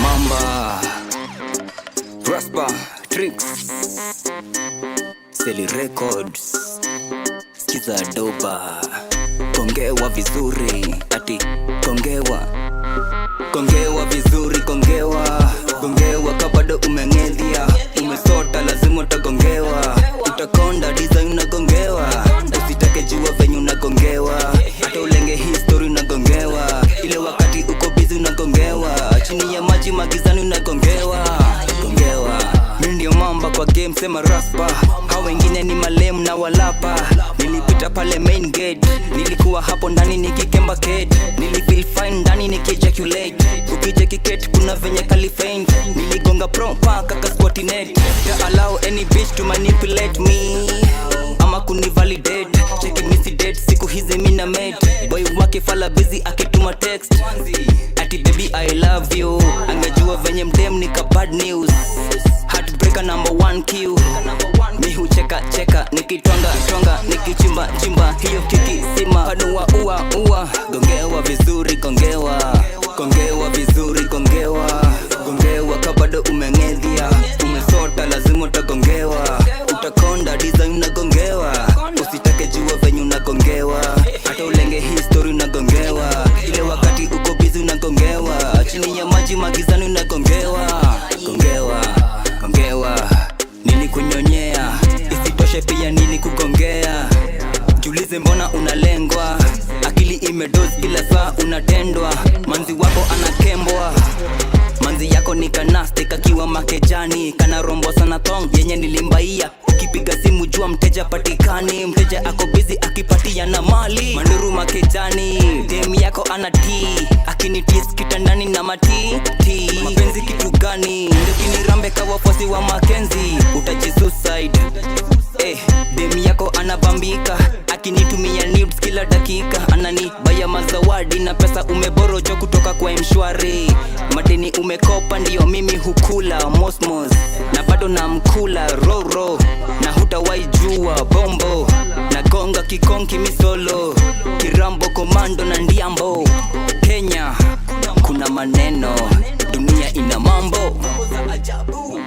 Mamba Raspa Tricks Seli Records Skiza doba Kongewa vizuri ati kongewa vizuri Kongewa kabado umeng'edhia. Umesota lazima utagongewa. Utakonda design unagongewa. Usitake jua venye unagongewa. Hata ulenge history unagongewa. Ile wakati uko busy unagongewa. Chini ya maji magizani unagongewa. Mimi ndio mamba kwa game sema Raspa. Hao wengine ni malem na walapa. Nilipita pale main gate. Nilikuwa hapo ndani nikikemba kate. Nilifeel fine ndani nikijaculate. Ukijaculate kuna venye kalifaint. Niligonga pro paka kasquat net. To allow any bitch to manipulate me ama kunivalidate. Check it missy date siku hizi mina mate. Boy wake fala busy akituma text ati baby I love you. Angejua venye mdem nika bad news. Heartbreaker #1 kill. Mi hucheka nikitwanga nikichimba hiyo kiki sima panua ua. Gongewa vizuri kongewa vizuri Gongewa kabado umeng'edhia. Umesota lazima utagongewa. Utakonda design unagongewa. Usitake jua venye unagongewa. Hata ulenge history unagongewa. Ile wakati uko busy unagongewa. Chini ya maji magizani unagongewa. Kongewa nilikunyonyea. Isitoshe pia nilikugongea. Jiulize mbona unalengwa. Akili imedoze kila saa unatendwa. Manzi wako anakembwa. Manzi yako ni kanaste kakiwa makejani. Kana rombo sana thong yenye nilimbaia. Ukipiga simu jua mteja patikani. Mteja ako busy akipatia na mali. Manduru makejani. Dem yako anatii. Akinitis kitandani na mati. Mapenzi kitu gani? Ndio kinirambe kawafuasi wa Makenzi. Utajisuicide. Dem yako anabambika. Akinitumia nudes kila dakika. Anani baya mazawadi na pesa umeborojo kutoka kwa Mshwari. Madeni umekopa ndio mimi hukula mosmos. Na bado na mkula ro na hutawai jua bombo. Na gonga kikonki misolo. Kirambo komando na ndiambo. Kenya kuna maneno. Dunia ina mambo za ajabu.